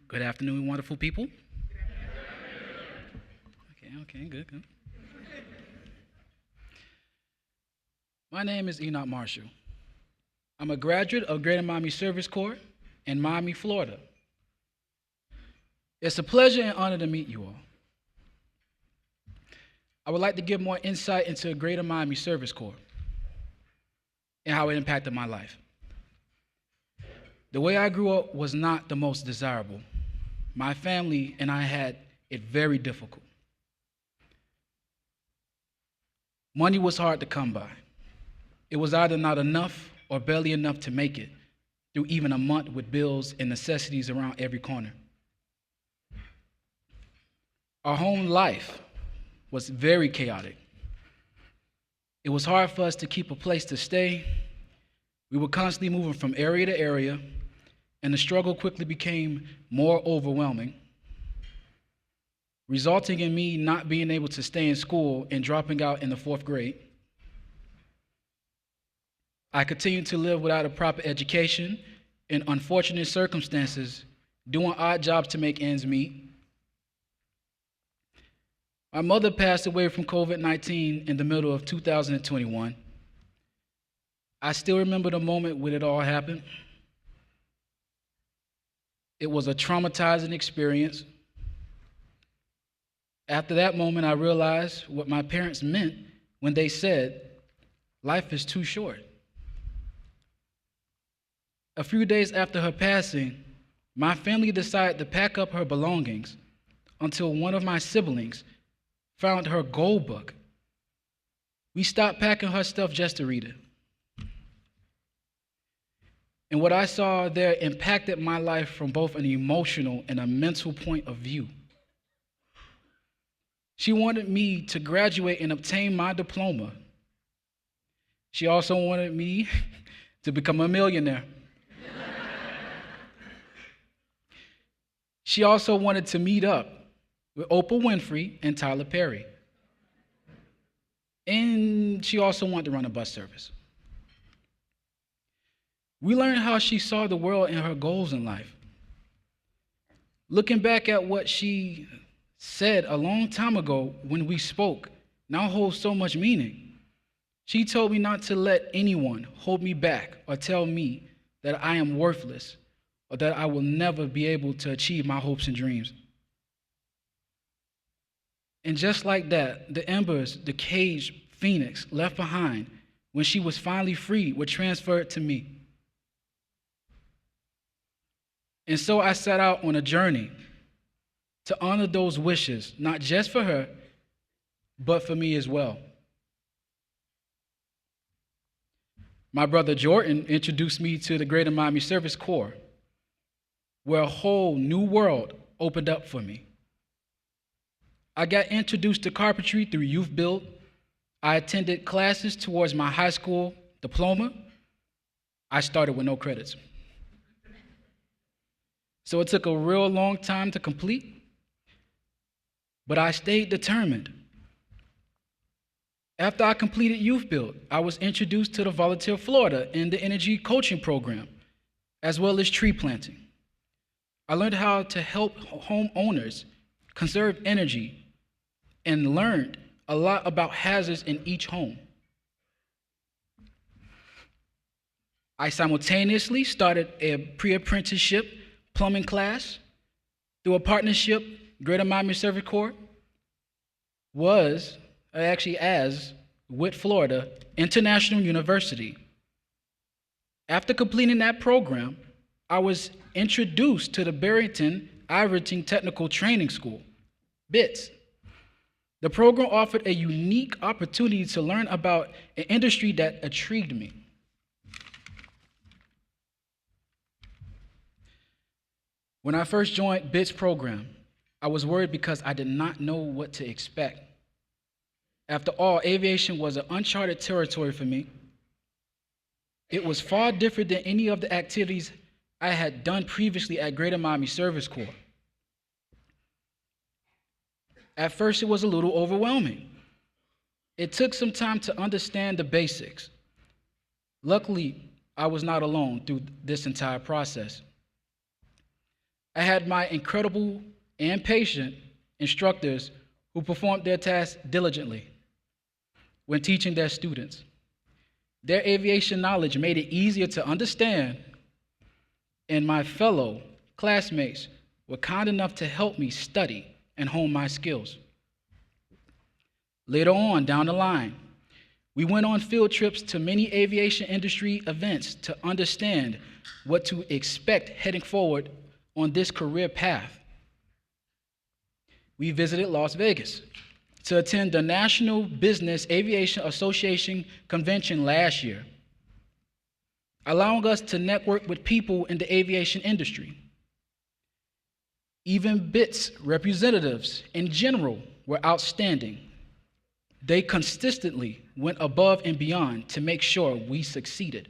Good afternoon, wonderful people. Okay, good. My name is Enocch Marshall. I'm a graduate of Greater Miami Service Corps in Miami, Florida. It's a pleasure and honor to meet you all. I would like to give more insight into Greater Miami Service Corps and how it impacted my life. The way I grew up was not the most desirable. My family and I had it very difficult. Money was hard to come by. It was either not enough or barely enough to make it through even a month with bills and necessities around every corner. Our home life was very chaotic. It was hard for us to keep a place to stay. We were constantly moving from area to area, and the struggle quickly became more overwhelming, resulting in me not being able to stay in school and dropping out in the 4th grade. I continued to live without a proper education in unfortunate circumstances, doing odd jobs to make ends meet. My mother passed away from COVID-19 in the middle of 2021. I still remember the moment when it all happened. It was a traumatizing experience. After that moment, I realized what my parents meant when they said, "Life is too short." A few days after her passing, my family decided to pack up her belongings until one of my siblings found her gold book. We stopped packing her stuff just to read it. And what I saw there impacted my life from both an emotional and a mental point of view. She wanted me to graduate and obtain my diploma. She also wanted me to become a millionaire. She also wanted to meet up with Oprah Winfrey and Tyler Perry. And she also wanted to run a bus service. We learned how she saw the world and her goals in life. Looking back at what she said a long time ago when we spoke now holds so much meaning. She told me not to let anyone hold me back or tell me that I am worthless or that I will never be able to achieve my hopes and dreams. And just like that, the embers the caged phoenix left behind when she was finally freed were transferred to me. And so I set out on a journey to honor those wishes, not just for her, but for me as well. My brother Jordan introduced me to the Greater Miami Service Corps, where a whole new world opened up for me. I got introduced to carpentry through Youth Build. I attended classes towards my high school diploma. I started with no credits. So it took a real long time to complete, but I stayed determined. After I completed Youth Build, I was introduced to the Volunteer Florida and the energy coaching program, as well as tree planting. I learned how to help homeowners conserve energy and learned a lot about hazards in each home. I simultaneously started a pre-apprenticeship plumbing class through a partnership Greater Miami Service Corps was actually as with Florida International University. After completing that program, I was introduced to the Barrington Technical Training School, BITS. The program offered a unique opportunity to learn about an industry that intrigued me. When I first joined BITS program, I was worried because I did not know what to expect. After all, aviation was an uncharted territory for me. It was far different than any of the activities I had done previously at Greater Miami Service Corps. At first, it was a little overwhelming. It took some time to understand the basics. Luckily, I was not alone through this entire process. I had my incredible and patient instructors who performed their tasks diligently when teaching their students. Their aviation knowledge made it easier to understand, and my fellow classmates were kind enough to help me study and hone my skills. Later on down the line, we went on field trips to many aviation industry events to understand what to expect heading forward on this career path. We visited Las Vegas to attend the National Business Aviation Association convention last year, allowing us to network with people in the aviation industry. Even BITS representatives in general were outstanding. They consistently went above and beyond to make sure we succeeded.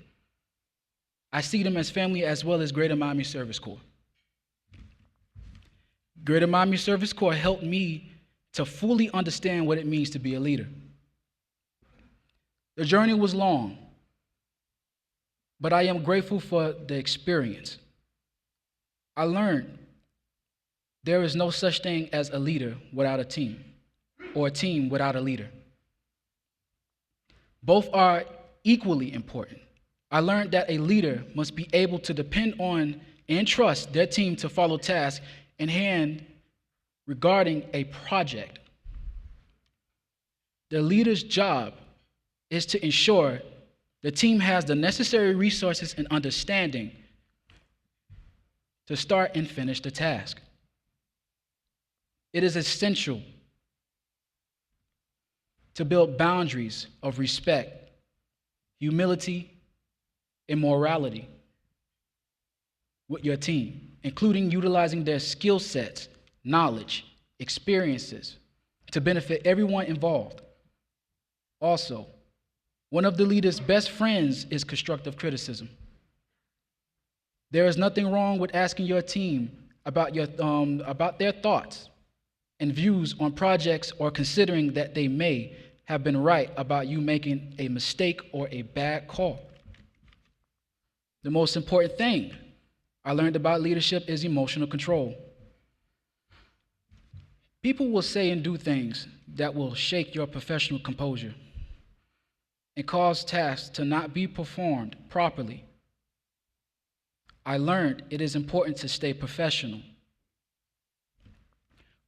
I see them as family as well as Greater Miami Service Corps. Greater Miami Service Corps helped me to fully understand what it means to be a leader. The journey was long, but I am grateful for the experience. I learned there is no such thing as a leader without a team, or a team without a leader. Both are equally important. I learned that a leader must be able to depend on and trust their team to follow tasks in hand regarding a project. The leader's job is to ensure the team has the necessary resources and understanding to start and finish the task. It is essential to build boundaries of respect, humility, and morality with your team, including utilizing their skill sets, knowledge, experiences to benefit everyone involved. Also, one of the leader's best friends is constructive criticism. There is nothing wrong with asking your team about their thoughts and views on projects, or considering that they may have been right about you making a mistake or a bad call. The most important thing I learned about leadership is emotional control. People will say and do things that will shake your professional composure and cause tasks to not be performed properly. I learned it is important to stay professional.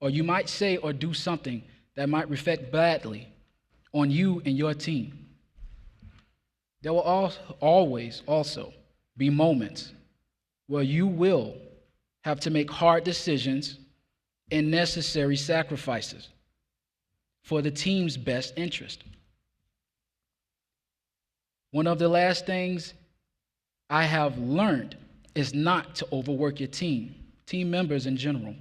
Or you might say or do something that might reflect badly on you and your team. There will always also be moments where you will have to make hard decisions and necessary sacrifices for the team's best interest. One of the last things I have learned is not to overwork your team members in general,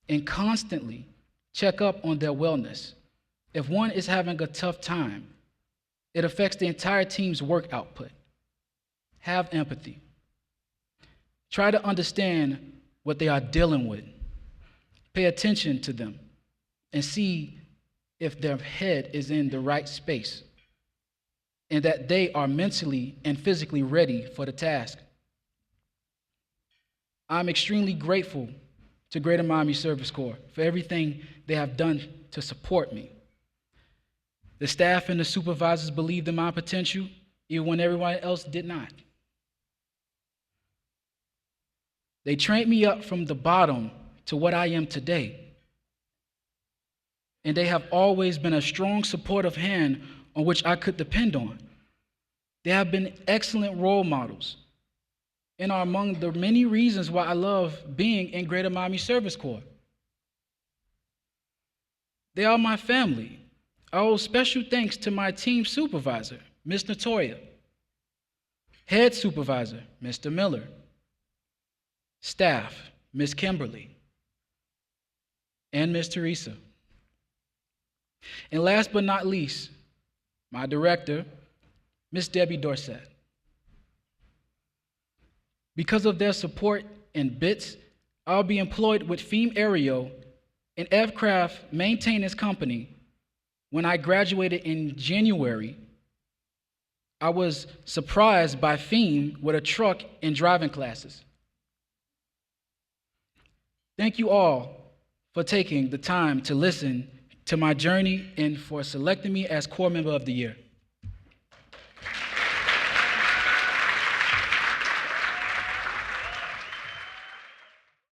and constantly check up on their wellness. If one is having a tough time, it affects the entire team's work output. Have empathy. Try to understand what they are dealing with. Pay attention to them and see if their head is in the right space and that they are mentally and physically ready for the task. I'm extremely grateful to Greater Miami Service Corps for everything they have done to support me. The staff and the supervisors believed in my potential, even when everyone else did not. They trained me up from the bottom to what I am today. And they have always been a strong supportive hand on which I could depend on. They have been excellent role models and are among the many reasons why I love being in Greater Miami Service Corps. They are my family. I owe special thanks to my team supervisor, Ms. Notoria, head supervisor, Mr. Miller, staff, Ms. Kimberly, and Ms. Teresa. And last but not least, my director, Ms. Debbie Dorsett. Because of their support and BITS, I'll be employed with FEAM Aereo, an aircraft maintenance company. When I graduated in January, I was surprised by FEAM with a truck and driving classes. Thank you all for taking the time to listen to my journey and for selecting me as Corps Member of the Year.